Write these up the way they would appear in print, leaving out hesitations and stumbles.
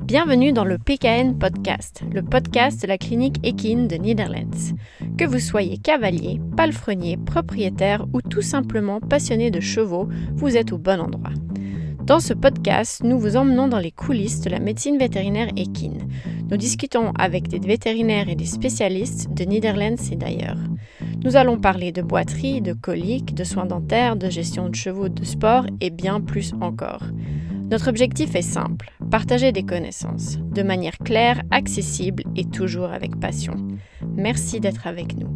Bienvenue dans le PKN Podcast, le podcast de la clinique Ekin de Netherlands. Que vous soyez cavalier, palefrenier, propriétaire ou tout simplement passionné de chevaux, vous êtes au bon endroit. Dans ce podcast, nous vous emmenons dans les coulisses de la médecine vétérinaire équine. Nous discutons avec des vétérinaires et des spécialistes de Netherlands et d'ailleurs. Nous allons parler de boiterie, de coliques, de soins dentaires, de gestion de chevaux de sport et bien plus encore. Notre objectif est simple, partager des connaissances, de manière claire, accessible et toujours avec passion. Merci d'être avec nous.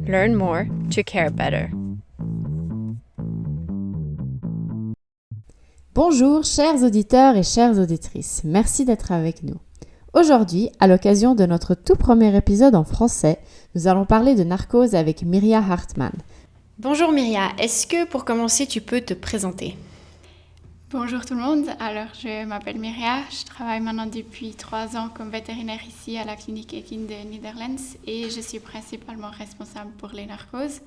Learn more to care better. Bonjour chers auditeurs et chères auditrices, merci d'être avec nous. Aujourd'hui, à l'occasion de notre tout premier épisode en français, nous allons parler de narcose avec Miria Hartmann. Bonjour Miria, est-ce que pour commencer tu peux te présenter ? Bonjour tout le monde, alors je m'appelle Miria, je travaille maintenant depuis 3 ans comme vétérinaire ici à la clinique Ekin de Netherlands et je suis principalement responsable pour les narcoses.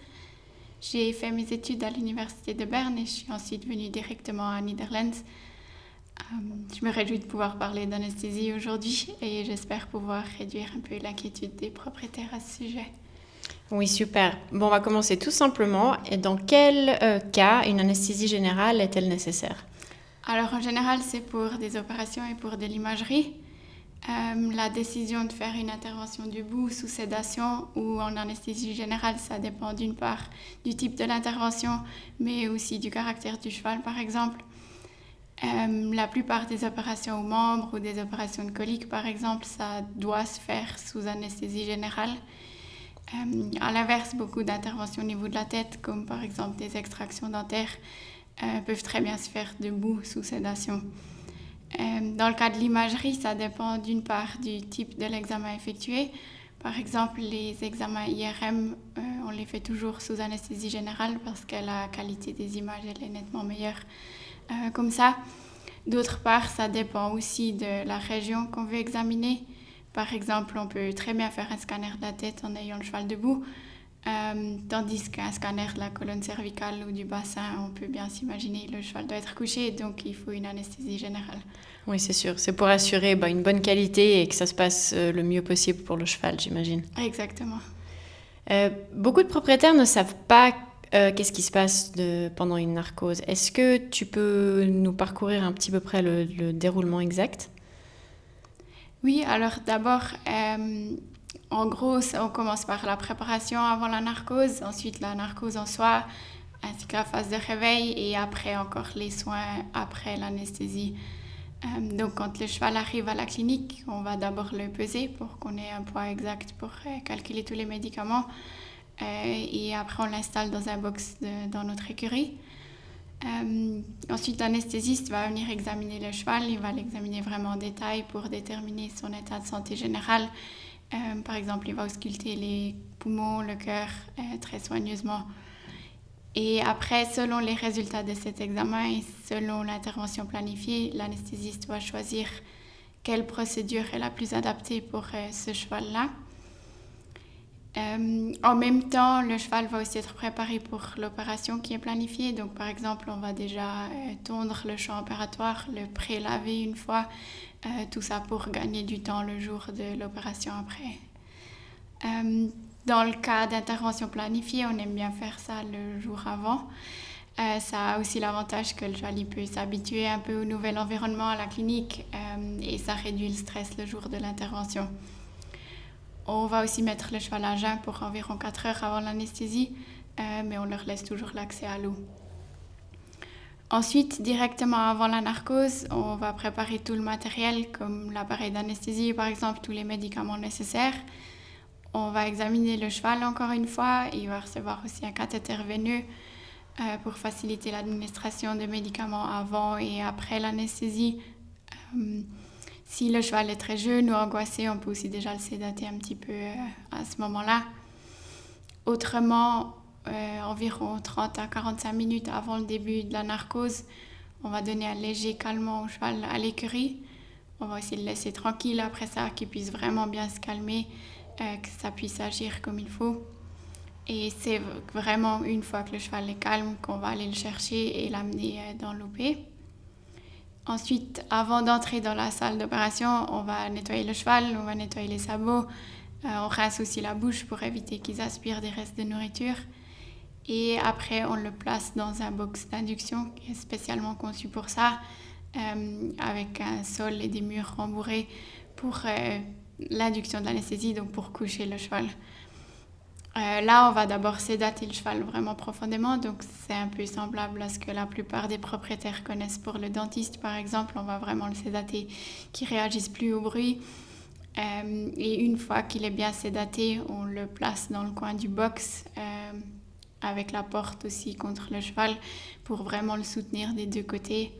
J'ai fait mes études à l'université de Berne et je suis ensuite venue directement à Netherlands. Je me réjouis de pouvoir parler d'anesthésie aujourd'hui et j'espère pouvoir réduire un peu l'inquiétude des propriétaires à ce sujet. Oui, super. Bon, on va commencer tout simplement. Et dans quel cas une anesthésie générale est-elle nécessaire ? Alors en général, c'est pour des opérations et pour de l'imagerie. La décision de faire une intervention debout sous sédation ou en anesthésie générale, ça dépend d'une part du type de l'intervention, mais aussi du caractère du cheval par exemple. La plupart des opérations aux membres ou des opérations de colique par exemple, ça doit se faire sous anesthésie générale. À l'inverse, beaucoup d'interventions au niveau de la tête, comme par exemple des extractions dentaires, peuvent très bien se faire debout sous sédation. Dans le cas de l'imagerie, ça dépend d'une part du type de l'examen effectué. Par exemple, les examens IRM, on les fait toujours sous anesthésie générale parce que la qualité des images elle est nettement meilleure comme ça. D'autre part, ça dépend aussi de la région qu'on veut examiner. Par exemple, on peut très bien faire un scanner de la tête en ayant le cheval debout, tandis qu'un scanner de la colonne cervicale ou du bassin, on peut bien s'imaginer le cheval doit être couché, donc il faut une anesthésie générale. Oui, c'est sûr. C'est pour assurer une bonne qualité et que ça se passe le mieux possible pour le cheval, j'imagine. Exactement. Beaucoup de propriétaires ne savent pas qu'est-ce qui se passe pendant une narcose. Est-ce que tu peux nous parcourir un petit peu près le déroulement exact ? Oui, alors d'abord, en gros, on commence par la préparation avant la narcose, ensuite la narcose en soi, ainsi que la phase de réveil et après encore les soins après l'anesthésie. Donc quand le cheval arrive à la clinique, on va d'abord le peser pour qu'on ait un poids exact pour calculer tous les médicaments et après on l'installe dans un box dans notre écurie. Ensuite, l'anesthésiste va venir examiner le cheval, il va l'examiner vraiment en détail pour déterminer son état de santé général. Par exemple, il va ausculter les poumons, le cœur très soigneusement. Et après, selon les résultats de cet examen et selon l'intervention planifiée, l'anesthésiste va choisir quelle procédure est la plus adaptée pour ce cheval-là. En même temps, le cheval va aussi être préparé pour l'opération qui est planifiée. Donc, par exemple, on va déjà tondre le champ opératoire, le pré-laver une fois, tout ça pour gagner du temps le jour de l'opération après. Dans le cas d'intervention planifiée, on aime bien faire ça le jour avant. Ça a aussi l'avantage que le cheval peut s'habituer un peu au nouvel environnement à la clinique et ça réduit le stress le jour de l'intervention. On va aussi mettre le cheval à jeun pour environ 4 heures avant l'anesthésie, mais on leur laisse toujours l'accès à l'eau. Ensuite, directement avant la narcose, on va préparer tout le matériel, comme l'appareil d'anesthésie, par exemple, tous les médicaments nécessaires. On va examiner le cheval encore une fois. Il va recevoir aussi un cathéter veineux pour faciliter l'administration des médicaments avant et après l'anesthésie. Si le cheval est très jeune ou angoissé, on peut aussi déjà le sédater un petit peu à ce moment-là. Autrement, environ 30 à 45 minutes avant le début de la narcose, on va donner un léger calmant au cheval à l'écurie. On va aussi le laisser tranquille après ça, qu'il puisse vraiment bien se calmer, que ça puisse agir comme il faut. Et c'est vraiment une fois que le cheval est calme qu'on va aller le chercher et l'amener dans l'OP. Ensuite, avant d'entrer dans la salle d'opération, on va nettoyer le cheval, on va nettoyer les sabots. On rince aussi la bouche pour éviter qu'ils aspirent des restes de nourriture. Et après, on le place dans un box d'induction qui est spécialement conçu pour ça, avec un sol et des murs rembourrés pour l'induction de l'anesthésie, donc pour coucher le cheval. Là, on va d'abord sédater le cheval vraiment profondément, donc c'est un peu semblable à ce que la plupart des propriétaires connaissent pour le dentiste, par exemple. On va vraiment le sédater, qu'il ne réagisse plus au bruit. Et une fois qu'il est bien sédaté, on le place dans le coin du box, avec la porte aussi contre le cheval, pour vraiment le soutenir des deux côtés.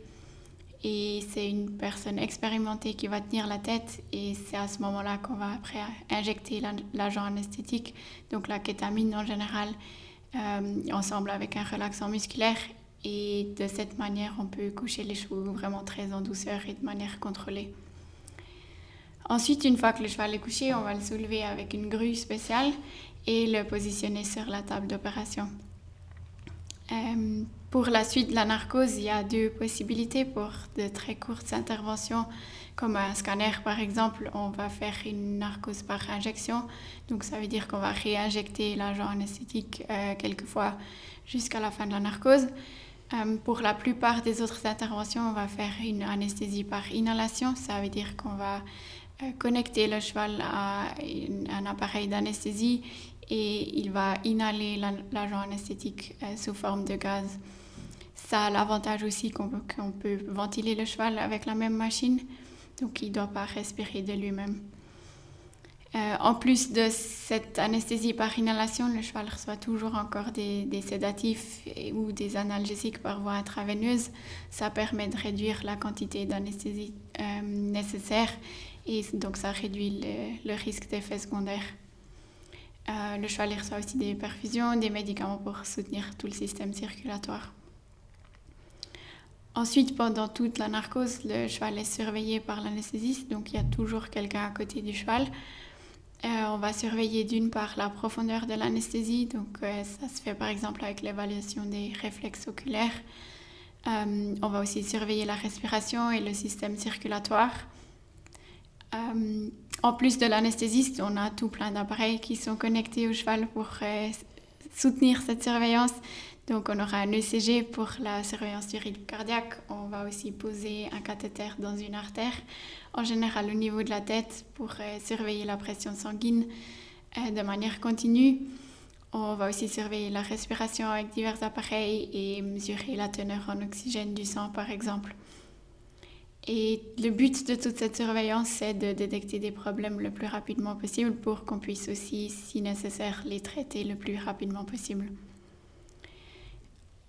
Et c'est une personne expérimentée qui va tenir la tête, et c'est à ce moment-là qu'on va après injecter l'agent anesthétique, donc la kétamine en général, ensemble avec un relaxant musculaire. Et de cette manière, on peut coucher les chevaux vraiment très en douceur et de manière contrôlée. Ensuite, une fois que le cheval est couché, on va le soulever avec une grue spéciale et le positionner sur la table d'opération. Pour la suite de la narcose, il y a 2 possibilités pour de très courtes interventions, comme un scanner par exemple. On va faire une narcose par injection, donc ça veut dire qu'on va réinjecter l'agent anesthétique quelquefois jusqu'à la fin de la narcose. Pour la plupart des autres interventions, on va faire une anesthésie par inhalation, ça veut dire qu'on va connecter le cheval à un appareil d'anesthésie et il va inhaler l'agent anesthétique sous forme de gaz. Ça a l'avantage aussi qu'on peut ventiler le cheval avec la même machine, donc il ne doit pas respirer de lui-même. En plus de cette anesthésie par inhalation, le cheval reçoit toujours encore des sédatifs ou des analgésiques par voie intraveineuse. Ça permet de réduire la quantité d'anesthésie nécessaire et donc ça réduit le risque d'effets secondaires. Le cheval reçoit aussi des perfusions, des médicaments pour soutenir tout le système circulatoire. Ensuite, pendant toute la narcose, le cheval est surveillé par l'anesthésiste, donc il y a toujours quelqu'un à côté du cheval. On va surveiller d'une part la profondeur de l'anesthésie, donc ça se fait par exemple avec l'évaluation des réflexes oculaires. On va aussi surveiller la respiration et le système circulatoire. En plus de l'anesthésiste, on a tout plein d'appareils qui sont connectés au cheval pour soutenir cette surveillance. Donc on aura un ECG pour la surveillance du rythme cardiaque. On va aussi poser un cathéter dans une artère, en général au niveau de la tête, pour surveiller la pression sanguine de manière continue. On va aussi surveiller la respiration avec divers appareils et mesurer la teneur en oxygène du sang par exemple. Et le but de toute cette surveillance, c'est de détecter des problèmes le plus rapidement possible pour qu'on puisse aussi, si nécessaire, les traiter le plus rapidement possible.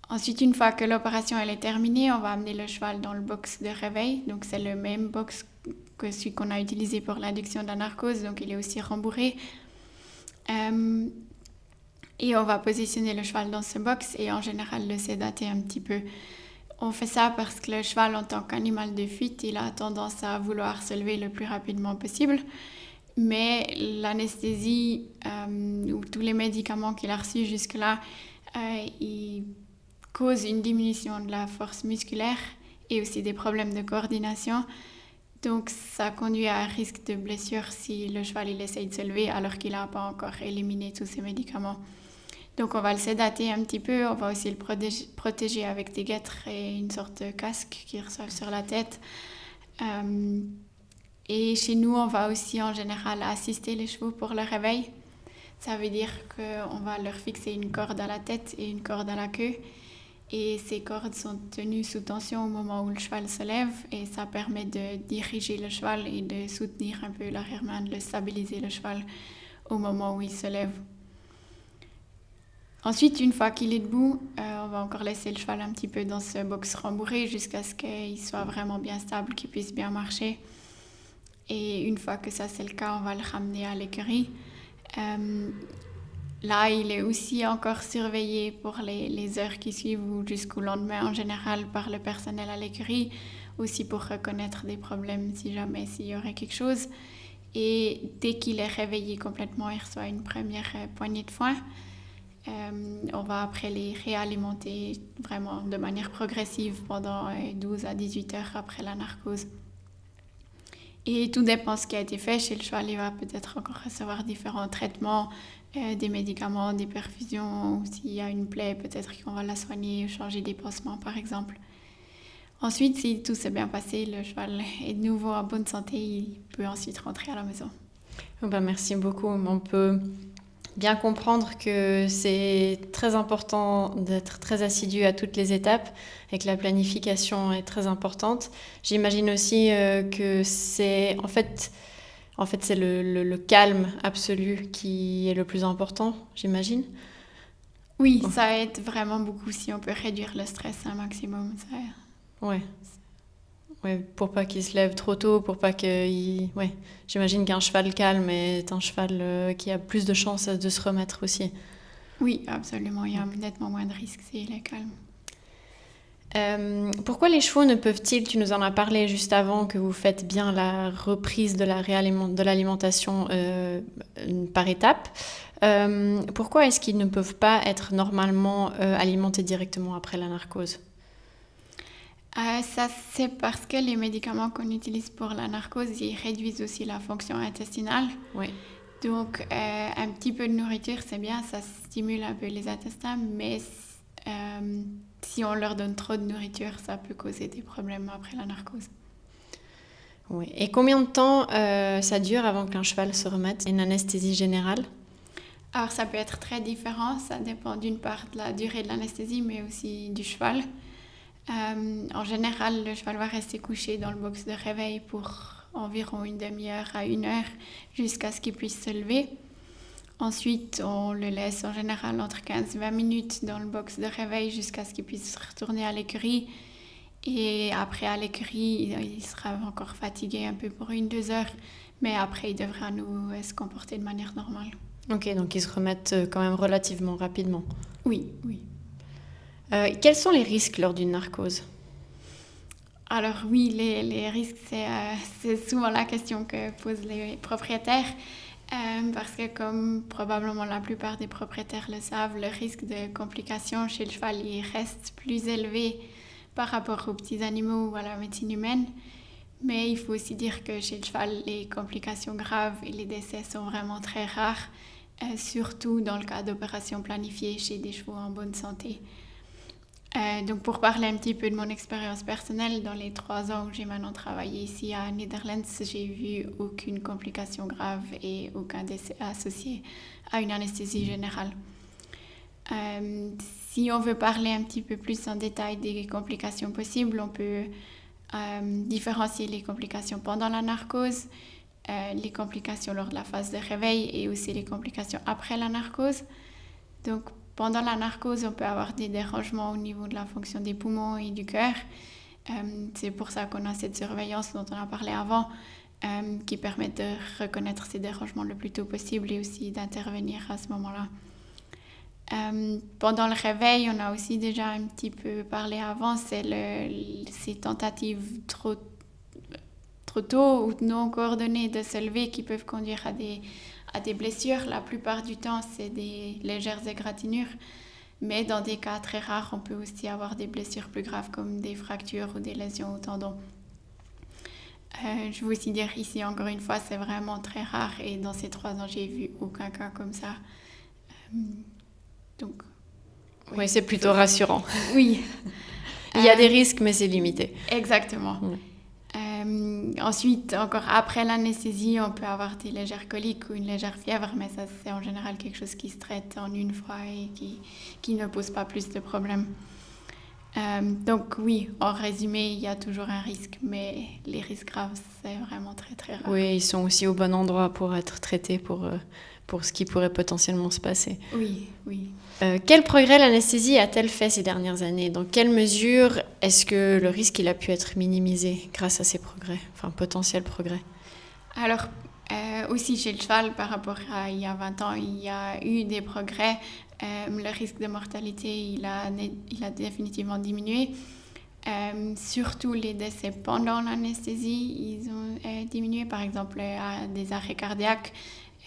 Ensuite, une fois que l'opération elle est terminée, on va amener le cheval dans le box de réveil. Donc, c'est le même box que celui qu'on a utilisé pour l'induction de la narcose. Donc, il est aussi rembourré. Et on va positionner le cheval dans ce box et en général le sédater un petit peu. On fait ça parce que le cheval, en tant qu'animal de fuite, il a tendance à vouloir se lever le plus rapidement possible. Mais l'anesthésie ou tous les médicaments qu'il a reçus jusque-là, ils causent une diminution de la force musculaire et aussi des problèmes de coordination. Donc ça conduit à un risque de blessure si le cheval il essaye de se lever alors qu'il n'a pas encore éliminé tous ces médicaments. Donc on va le sédater un petit peu, on va aussi le protéger avec des guêtres et une sorte de casque qu'il reçoit sur la tête. Et chez nous, on va aussi en général assister les chevaux pour le réveil. Ça veut dire qu'on va leur fixer une corde à la tête et une corde à la queue. Et ces cordes sont tenues sous tension au moment où le cheval se lève et ça permet de diriger le cheval et de soutenir un peu l'arrière-main, de stabiliser le cheval au moment où il se lève. Ensuite, une fois qu'il est debout, on va encore laisser le cheval un petit peu dans ce box rembourré jusqu'à ce qu'il soit vraiment bien stable, qu'il puisse bien marcher. Et une fois que ça c'est le cas, on va le ramener à l'écurie. Là, il est aussi encore surveillé pour les heures qui suivent ou jusqu'au lendemain en général par le personnel à l'écurie, aussi pour reconnaître des problèmes s'il y aurait quelque chose. Et dès qu'il est réveillé complètement, il reçoit une première poignée de foin. On va après les réalimenter vraiment de manière progressive pendant 12 à 18 heures après la narcose. Et tout dépend de ce qui a été fait. Chez le cheval, il va peut-être encore recevoir différents traitements, des médicaments, des perfusions, ou s'il y a une plaie, peut-être qu'on va la soigner, changer des pansements par exemple. Ensuite, si tout s'est bien passé, le cheval est de nouveau en bonne santé, il peut ensuite rentrer à la maison. Merci beaucoup. On peut bien comprendre que c'est très important d'être très assidu à toutes les étapes et que la planification est très importante. J'imagine aussi que c'est c'est le calme absolu qui est le plus important, j'imagine. Oui, ça aide vraiment beaucoup si on peut réduire le stress un maximum. Ça... Ouais, pour pas qu'il se lève trop tôt, pour pas qu'il... Ouais, j'imagine qu'un cheval calme est un cheval qui a plus de chances de se remettre aussi. Oui, absolument. Il y a nettement moins de risques s'il est calme. Pourquoi les chevaux ne peuvent-ils, tu nous en as parlé juste avant, que vous faites bien la reprise de l'alimentation par étapes, pourquoi est-ce qu'ils ne peuvent pas être normalement alimentés directement après la narcose ? Ça, c'est parce que les médicaments qu'on utilise pour la narcose, ils réduisent aussi la fonction intestinale. Oui. Donc, un petit peu de nourriture, c'est bien, ça stimule un peu les intestins, mais si on leur donne trop de nourriture, ça peut causer des problèmes après la narcose. Oui. Et combien de temps ça dure avant qu'un cheval se remette? Une anesthésie générale? Alors, ça peut être très différent, ça dépend d'une part de la durée de l'anesthésie, mais aussi du cheval. En général, le cheval va rester couché dans le box de réveil pour environ une demi-heure à 1 heure jusqu'à ce qu'il puisse se lever. Ensuite, on le laisse en général entre 15 et 20 minutes dans le box de réveil jusqu'à ce qu'il puisse retourner à l'écurie. Et après, à l'écurie, il sera encore fatigué un peu pour 1-2 heures, mais après, il devrait à nouveau se comporter de manière normale. Ok, donc ils se remettent quand même relativement rapidement. Oui. Quels sont les risques lors d'une narcose? Alors oui, les risques, c'est souvent la question que posent les propriétaires. Parce que comme probablement la plupart des propriétaires le savent, le risque de complications chez le cheval il reste plus élevé par rapport aux petits animaux ou à la médecine humaine. Mais il faut aussi dire que chez le cheval, les complications graves et les décès sont vraiment très rares, surtout dans le cas d'opérations planifiées chez des chevaux en bonne santé. Donc pour parler un petit peu de mon expérience personnelle, dans les 3 ans où j'ai maintenant travaillé ici à Netherlands, j'ai vu aucune complication grave et aucun décès associé à une anesthésie générale. Si on veut parler un petit peu plus en détail des complications possibles, on peut différencier les complications pendant la narcose, les complications lors de la phase de réveil et aussi les complications après la narcose. Donc pendant la narcose, on peut avoir des dérangements au niveau de la fonction des poumons et du cœur. C'est pour ça qu'on a cette surveillance dont on a parlé avant, qui permet de reconnaître ces dérangements le plus tôt possible et aussi d'intervenir à ce moment-là. Pendant le réveil, on a aussi déjà un petit peu parlé avant, c'est ces tentatives trop tôt ou non coordonnées de se lever qui peuvent conduire à des blessures. La plupart du temps, c'est des légères égratignures, mais dans des cas très rares, on peut aussi avoir des blessures plus graves comme des fractures ou des lésions au tendon. Je veux aussi dire ici, encore une fois, c'est vraiment très rare et dans ces 3 ans, j'ai vu aucun cas comme ça. Donc, oui, c'est plutôt rassurant. Oui. Il y a des risques, mais c'est limité. Exactement. Oui. Ensuite, encore après l'anesthésie, on peut avoir des légères coliques ou une légère fièvre, mais ça, c'est en général quelque chose qui se traite en une fois et qui ne pose pas plus de problèmes. Donc oui, en résumé, il y a toujours un risque, mais les risques graves, c'est vraiment très très rare. Oui, ils sont aussi au bon endroit pour être traités pour ce qui pourrait potentiellement se passer. Oui. Quel progrès l'anesthésie a-t-elle fait ces dernières années? Dans quelle mesure est-ce que le risque il a pu être minimisé grâce à ces progrès, enfin potentiels progrès? Alors, aussi chez le cheval, par rapport à il y a 20 ans, il y a eu des progrès. Le risque de mortalité, il a définitivement diminué. Surtout les décès pendant l'anesthésie, ils ont diminué. Par exemple, à des arrêts cardiaques,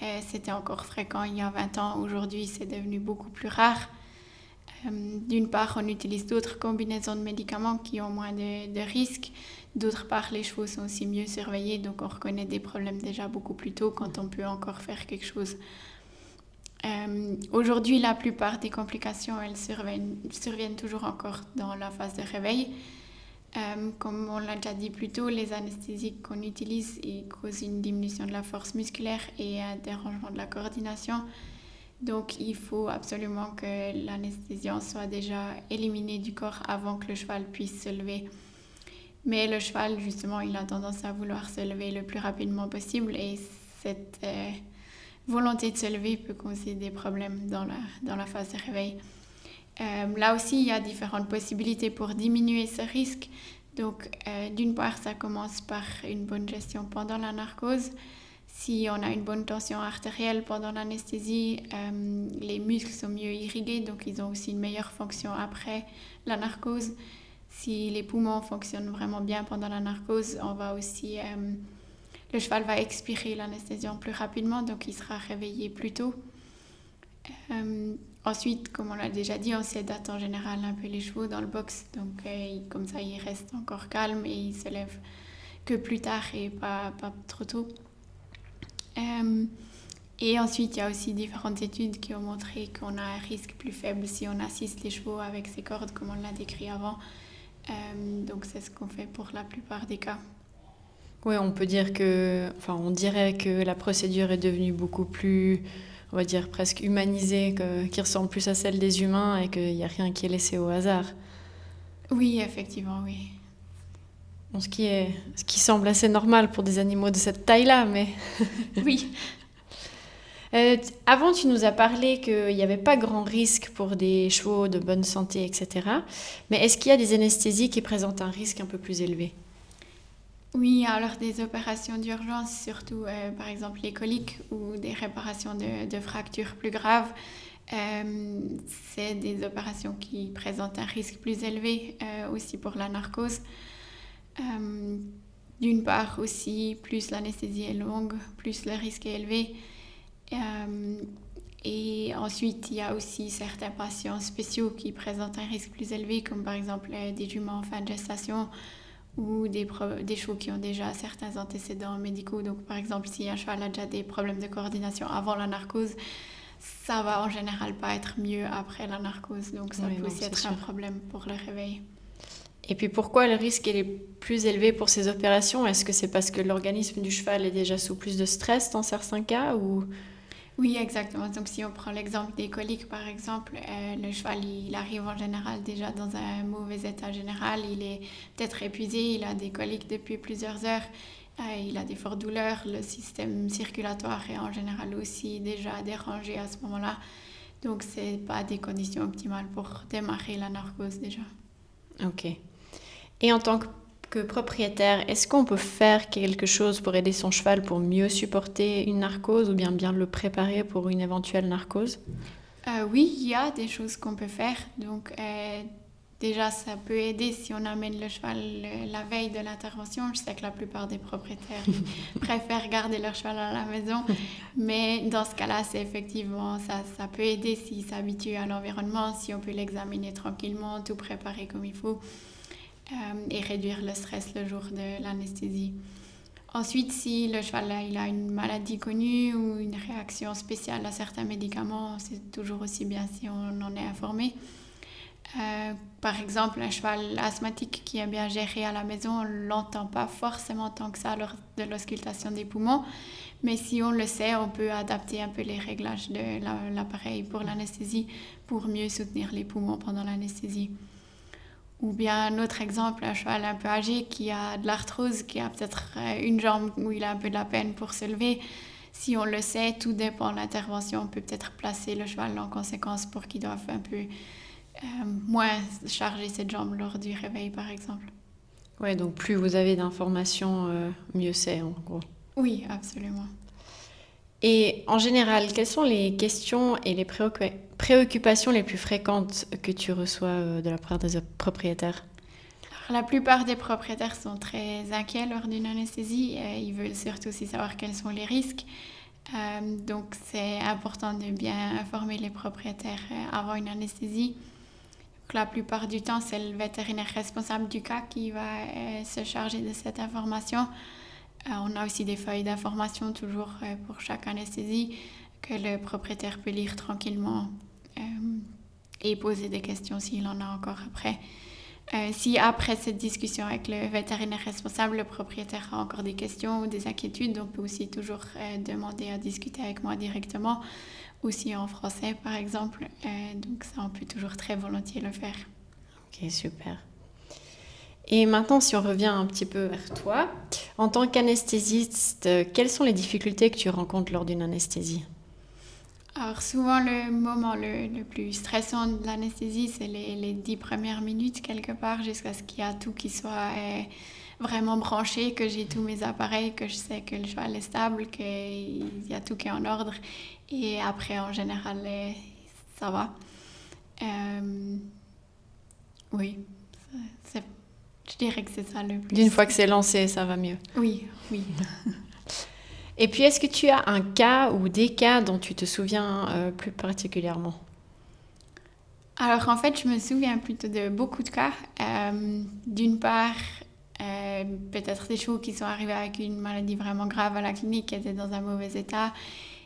C'était encore fréquent il y a 20 ans. Aujourd'hui, c'est devenu beaucoup plus rare. D'une part, on utilise d'autres combinaisons de médicaments qui ont moins de risques. D'autre part, les chevaux sont aussi mieux surveillés, donc on reconnaît des problèmes déjà beaucoup plus tôt quand on peut encore faire quelque chose. Aujourd'hui, la plupart des complications, elles surviennent toujours encore dans la phase de réveil. Comme on l'a déjà dit plus tôt, les anesthésiques qu'on utilise, ils causent une diminution de la force musculaire et un dérangement de la coordination. Donc, il faut absolument que l'anesthésiant soit déjà éliminé du corps avant que le cheval puisse se lever. Mais le cheval, justement, il a tendance à vouloir se lever le plus rapidement possible et cette volonté de se lever peut causer des problèmes dans la phase de réveil. Là aussi, il y a différentes possibilités pour diminuer ce risque. Donc, d'une part, ça commence par une bonne gestion pendant la narcose. Si on a une bonne tension artérielle pendant l'anesthésie, les muscles sont mieux irrigués, donc ils ont aussi une meilleure fonction après la narcose. Si les poumons fonctionnent vraiment bien pendant la narcose, le cheval va expirer l'anesthésiant plus rapidement, donc il sera réveillé plus tôt. Ensuite, comme on l'a déjà dit, on sédate en général un peu les chevaux dans le box, donc comme ça ils restent encore calmes et ils se lèvent que plus tard et pas trop tôt. Et ensuite, il y a aussi différentes études qui ont montré qu'on a un risque plus faible si on assiste les chevaux avec ces cordes, comme on l'a décrit avant. Donc, c'est ce qu'on fait pour la plupart des cas. Oui, on dirait que la procédure est devenue beaucoup plus, on va dire, presque humanisée, qui ressemble plus à celle des humains et qu'il n'y a rien qui est laissé au hasard. Oui, effectivement, oui. Bon, ce qui semble assez normal pour des animaux de cette taille-là, mais... Oui. Avant, tu nous as parlé qu'il n'y avait pas grand risque pour des chevaux de bonne santé, etc. Mais est-ce qu'il y a des anesthésies qui présentent un risque un peu plus élevé ? Oui, alors des opérations d'urgence, surtout par exemple les coliques ou des réparations de fractures plus graves, c'est des opérations qui présentent un risque plus élevé aussi pour la narcose. D'une part aussi, plus l'anesthésie est longue, plus le risque est élevé. Et ensuite, il y a aussi certains patients spéciaux qui présentent un risque plus élevé, comme par exemple des juments en fin de gestation ou des chevaux qui ont déjà certains antécédents médicaux. Donc par exemple, si un cheval a déjà des problèmes de coordination avant la narcose, ça va en général pas être mieux après la narcose. Donc ça peut aussi être un problème pour le réveil. Et puis pourquoi le risque est plus élevé pour ces opérations ? Est-ce que c'est parce que l'organisme du cheval est déjà sous plus de stress dans certains cas ou... Oui, exactement. Donc si on prend l'exemple des coliques, par exemple, le cheval, il arrive en général déjà dans un mauvais état général. Il est peut-être épuisé, il a des coliques depuis plusieurs heures, il a des fortes douleurs. Le système circulatoire est en général aussi déjà dérangé à ce moment-là. Donc ce n'est pas des conditions optimales pour démarrer la narcose déjà. Ok. Et en tant que propriétaire, est-ce qu'on peut faire quelque chose pour aider son cheval pour mieux supporter une narcose ou bien le préparer pour une éventuelle narcose ? Oui, il y a des choses qu'on peut faire. Donc déjà, ça peut aider si on amène le cheval la veille de l'intervention. Je sais que la plupart des propriétaires préfèrent garder leur cheval à la maison. Mais dans ce cas-là, c'est effectivement, ça peut aider s'il s'habitue à l'environnement, si on peut l'examiner tranquillement, tout préparer comme il faut. Et réduire le stress le jour de l'anesthésie. Ensuite, si le cheval il a une maladie connue ou une réaction spéciale à certains médicaments, c'est toujours aussi bien si on en est informé. Par exemple, un cheval asthmatique qui est bien géré à la maison, on ne l'entend pas forcément tant que ça lors de l'auscultation des poumons. Mais si on le sait, on peut adapter un peu les réglages de l'appareil pour l'anesthésie pour mieux soutenir les poumons pendant l'anesthésie. Ou bien un autre exemple, un cheval un peu âgé qui a de l'arthrose, qui a peut-être une jambe où il a un peu de la peine pour se lever. Si on le sait, tout dépend de l'intervention. On peut peut-être placer le cheval en conséquence pour qu'il doive un peu moins charger cette jambe lors du réveil, par exemple. Ouais, donc plus vous avez d'informations, mieux c'est en gros. Oui, absolument. Et en général, quelles sont les questions et les préoccupations les plus fréquentes que tu reçois de la part des propriétaires ? Alors, la plupart des propriétaires sont très inquiets lors d'une anesthésie. Ils veulent surtout aussi savoir quels sont les risques. Donc, c'est important de bien informer les propriétaires avant une anesthésie. Donc, la plupart du temps, c'est le vétérinaire responsable du cas qui va se charger de cette information. On a aussi des feuilles d'information toujours pour chaque anesthésie que le propriétaire peut lire tranquillement et poser des questions s'il en a encore après. Si après cette discussion avec le vétérinaire responsable, le propriétaire a encore des questions ou des inquiétudes, on peut aussi toujours demander à discuter avec moi directement, aussi en français par exemple. Donc ça, on peut toujours très volontiers le faire. Ok, super. Et maintenant, si on revient un petit peu vers toi, en tant qu'anesthésiste, quelles sont les difficultés que tu rencontres lors d'une anesthésie ? Alors souvent, le moment le plus stressant de l'anesthésie, c'est les 10 premières minutes quelque part, jusqu'à ce qu'il y a tout qui soit vraiment branché, que j'ai tous mes appareils, que je sais que le cheval est stable, qu'il y a tout qui est en ordre. Et après, en général, ça va. Oui, je dirais que c'est ça le plus... D'une fois que c'est lancé, ça va mieux. Oui. Et puis, est-ce que tu as un cas ou des cas dont tu te souviens plus particulièrement ? Alors, en fait, je me souviens plutôt de beaucoup de cas. D'une part, peut-être des chevaux qui sont arrivés avec une maladie vraiment grave à la clinique, qui étaient dans un mauvais état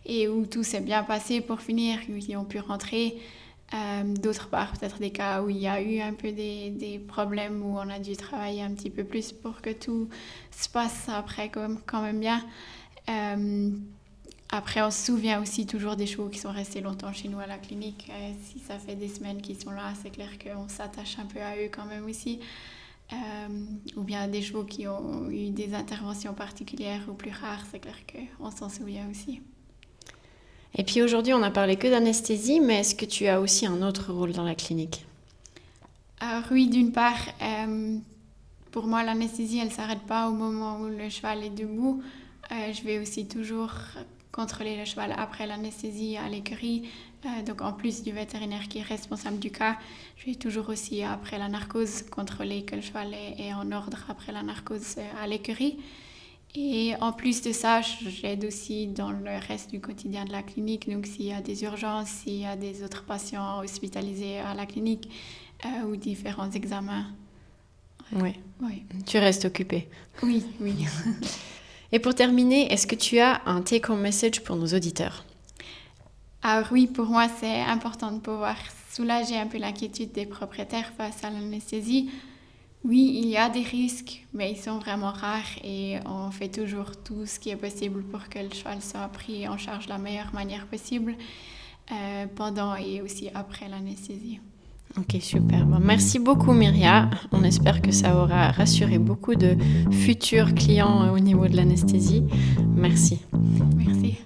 et où tout s'est bien passé pour finir, qui ont pu rentrer. D'autre part, peut-être des cas où il y a eu un peu des problèmes, où on a dû travailler un petit peu plus pour que tout se passe après quand même bien. Après, on se souvient aussi toujours des chevaux qui sont restés longtemps chez nous à la clinique. Si ça fait des semaines qu'ils sont là, c'est clair qu'on s'attache un peu à eux quand même aussi. Ou bien des chevaux qui ont eu des interventions particulières ou plus rares, c'est clair qu'on s'en souvient aussi. Et puis aujourd'hui, on n'a parlé que d'anesthésie, mais est-ce que tu as aussi un autre rôle dans la clinique ? Alors oui, d'une part, pour moi, l'anesthésie, elle ne s'arrête pas au moment où le cheval est debout. Je vais aussi toujours contrôler le cheval après l'anesthésie à l'écurie. Donc en plus du vétérinaire qui est responsable du cas, je vais toujours aussi après la narcose contrôler que le cheval est en ordre après la narcose à l'écurie. Et en plus de ça, j'aide aussi dans le reste du quotidien de la clinique. Donc s'il y a des urgences, s'il y a des autres patients hospitalisés à la clinique ou différents examens. Oui. Tu restes occupée. Oui. Et pour terminer, est-ce que tu as un take-home message pour nos auditeurs ? Alors oui, pour moi, c'est important de pouvoir soulager un peu l'inquiétude des propriétaires face à l'anesthésie. Oui, il y a des risques, mais ils sont vraiment rares et on fait toujours tout ce qui est possible pour que le cheval soit pris en charge de la meilleure manière possible pendant et aussi après l'anesthésie. Ok, super. Bon, merci beaucoup Myria. On espère que ça aura rassuré beaucoup de futurs clients au niveau de l'anesthésie. Merci. Merci.